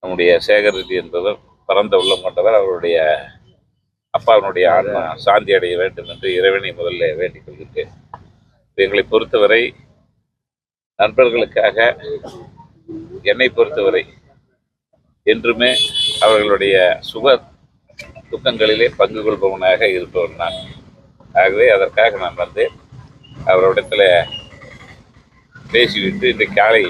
நம்முடைய சேகர் ரெட்டி என்பவர் பரந்த உள்ளம் கொண்டவர். அவருடைய அப்பாவினுடைய ஆன்மா சாந்தி அடைய வேண்டும் என்று இறைவனை முதல்ல வேண்டிக் கொள்கின்றேன். எங்களை பொறுத்தவரை நண்பர்களுக்காக, என்னை பொறுத்தவரை என்றுமே அவர்களுடைய சுக துக்கங்களிலே பங்கு கொள்பவனாக இருப்பவன் நான். ஆகவே அதற்காக நான் வந்தேன். அவரிடத்தில் பேசிவிட்டு இன்றைக்கு காலை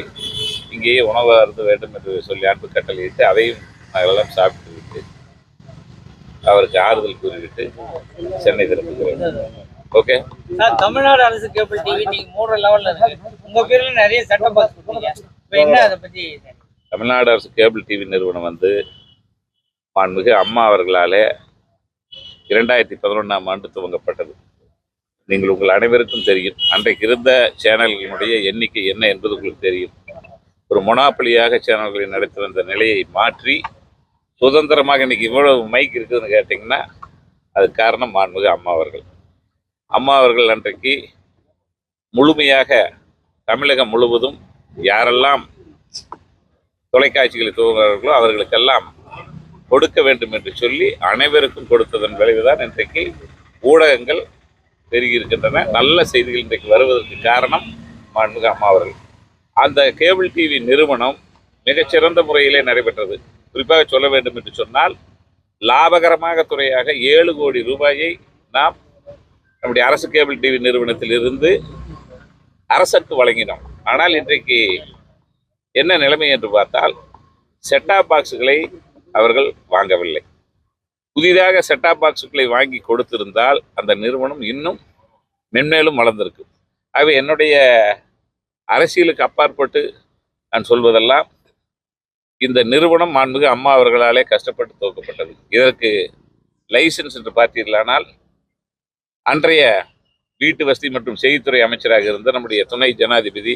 இங்கேயே உணவு அருந்த வேண்டும் என்று சொல்லி அன்பு கட்டளையிட்டு அதையும் நாங்களெல்லாம் சாப்பிட்டு விட்டு அவருக்கு ஆறுதல் கூறிவிட்டு சென்னை திரும்புகிறேன். ஓகே. தமிழ்நாடு அரசு கேபிள் டிவி நீங்க 3 லெவல்ல இருக்கு. உங்க பேர்ல நிறைய சட்ட பாஸ் கொடுத்தீங்க. இப்போ என்ன அதை பத்தி? தமிழ்நாடு அரசு கேபிள் டிவி நிறுவனம் மாண்புமிகு அம்மா அவர்களாலே 2011ஆம் ஆண்டு துவங்கப்பட்டது. நீங்கள் உங்கள் அனைவருக்கும் தெரியும். அன்றைக்கு இருந்த சேனல்களுடைய எண்ணிக்கை என்ன என்பது உங்களுக்கு தெரியும். ஒரு மொனாப்பலியாக சேனல்களை நடத்தி வந்த நிலையை மாற்றி சுதந்திரமாக இன்னைக்கு இவ்வளவு மைக் இருக்குதுன்னு கேட்டிங்கன்னா அது காரணம் மாண்புமிகு அம்மா அவர்கள். அம்மா அவர்கள் அன்றைக்கு முழுமையாக தமிழகம் முழுவதும் யாரெல்லாம் தொலைக்காட்சிகளை துவங்குகிறார்களோ அவர்களுக்கெல்லாம் கொடுக்க வேண்டும் என்று சொல்லி அனைவருக்கும் கொடுத்ததன் விளைவுதான் இன்றைக்கு ஊடகங்கள் பெருகி இருக்கின்றன. நல்ல செய்திகள் இன்றைக்கு வருவதற்கு காரணம் மாண்புமிகு அம்மா அவர்கள். அந்த கேபிள் டிவி நிறுவனம் மிகச்சிறந்த முறையிலே நடைபெற்றது. குறிப்பாக சொல்ல வேண்டும் என்று சொன்னால் லாபகரமாக துறையாக 7 கோடி ரூபாயை நாம் நம்முடைய அரசு கேபிள் டிவி நிறுவனத்தில் இருந்து அரசுக்கு வழங்கினோம். ஆனால் இன்றைக்கு என்ன நிலைமை என்று பார்த்தால் செட்டாப் பாக்ஸுகளை அவர்கள் வாங்கவில்லை. புதிதாக செட்டாப் பாக்ஸுகளை வாங்கி கொடுத்திருந்தால் அந்த நிறுவனம் இன்னும் மென்மேலும் வளர்ந்திருக்கு. ஆகவே என்னுடைய அரசியலுக்கு அப்பாற்பட்டு நான் சொல்வதெல்லாம் இந்த நிறுவனம் மாண்புமிகு அம்மா அவர்களாலே கஷ்டப்பட்டு துவக்கப்பட்டது. இதற்கு லைசன்ஸ் என்று பார்த்தீர்களானால் அன்றைய வீட்டு வசதி மற்றும் செய்தித்துறை அமைச்சராக இருந்த நம்முடைய துணை ஜனாதிபதி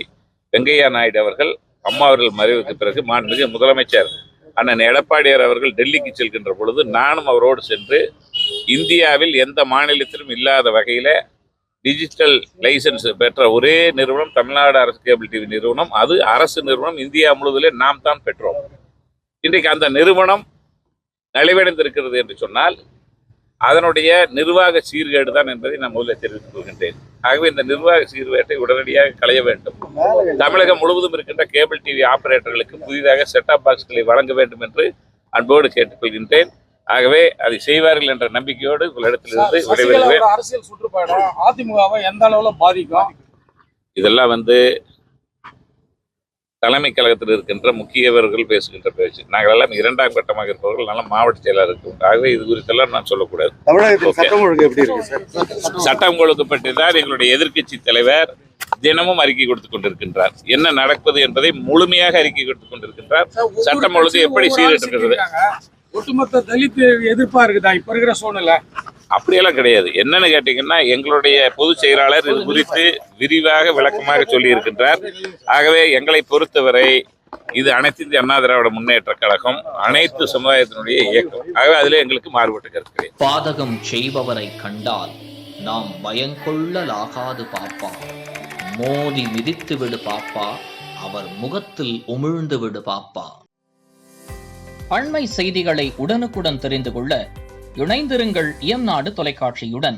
வெங்கையா நாயுடு அவர்கள் அம்மா அவர்கள் மறைவுக்கு பிறகு மாண்புமிகு முதலமைச்சர் அண்ணன் எடப்பாடியார் அவர்கள் டெல்லிக்கு செல்கின்ற பொழுது நானும் அவரோடு சென்று இந்தியாவில் எந்த மாநிலத்திலும் இல்லாத வகையில் டிஜிட்டல் லைசன்ஸ் பெற்ற ஒரே நிறுவனம் தமிழ்நாடு அரசு கேபிள் டிவி நிறுவனம். அது அரசு நிறுவனம். இந்தியா முழுவதிலே நாம் தான் பெற்றோம். இன்றைக்கு அந்த நிறுவனம் நலிவடைந்திருக்கிறது என்று சொன்னால் அதனுடைய நிர்வாக சீர்கேடு தான் என்பதை நான் முதலில் தெரிவித்துக் கொள்கின்றேன். ஆகவே இந்த நிர்வாக சீர்கேட்டை உடனடியாக களைய வேண்டும். தமிழகம் முழுவதும் இருக்கின்ற கேபிள் டிவி ஆபரேட்டர்களுக்கு புதிதாக செட்டாப் பாக்ஸ்களை வழங்க வேண்டும் என்று அன்போடு கேட்டுக்கொள்கின்றேன். ஆகவே அதை செய்வார்கள் என்ற நம்பிக்கையோடு உங்களிடத்திலிருந்து விடைபெறுகிறேன். அரசியல் சுற்றுப்பயணம் அதிமுகவை எந்த அளவுல பாதிக்கும்? இதெல்லாம் தலைமை கழகத்தில் இருக்கின்ற முக்கியவர்கள் பேசுகின்ற பேச்சு. நாங்கள் எல்லாம் 2ஆம் கட்டமாக இருப்பவர்கள் நல்ல மாவட்ட செயலாளர் இருக்கும். ஆகவே இது குறித்தெல்லாம் நான் சொல்லக்கூடாது. சட்டம் ஒழுங்கு பற்றி தான் எங்களுடைய எதிர்க்கட்சி தலைவர் தினமும் அறிக்கை கொடுத்துக் கொண்டிருக்கின்றார். என்ன நடப்பது என்பதை முழுமையாக அறிக்கை கொடுத்துக் கொண்டிருக்கின்றார். சட்டம் ஒழுங்கு எப்படி சீர்கெட்டிருக்கிறது? ஒட்டுமொத்த தலித் எதிர்ப்பா இருக்குதா இப்ப இருக்கிற சூழ்நிலை? அப்படியெல்லாம் கிடையாது. என்னன்னு கேட்டீங்கன்னா எங்களுடைய பொதுச் செயலாளர் இது குறித்து விரிவாக விளக்கமாக சொல்லி இருக்கின்றார். ஆகவே எங்களை பொறுத்தவரை இது அனைத்து இந்திய அண்ணா திராவிட முன்னேற்ற கழகம் அனைத்து சமுதாயத்தினுடைய இயக்கம். ஆகவே அதிலே எங்களுக்கு மாறுபட்டு கருத்து. பாதகம் செய்பவரை கண்டால் நாம் பயங்கொள்ளலாகாது பாப்பா, மோதி மிதித்து விடு பாப்பா, அவர் முகத்தில் உமிழ்ந்து விடு பாப்பா. அண்மை செய்திகளை உடனுக்குடன் தெரிந்து கொள்ள இணைந்திருங்கள் இயம்நாடு தொலைக்காட்சியுடன்.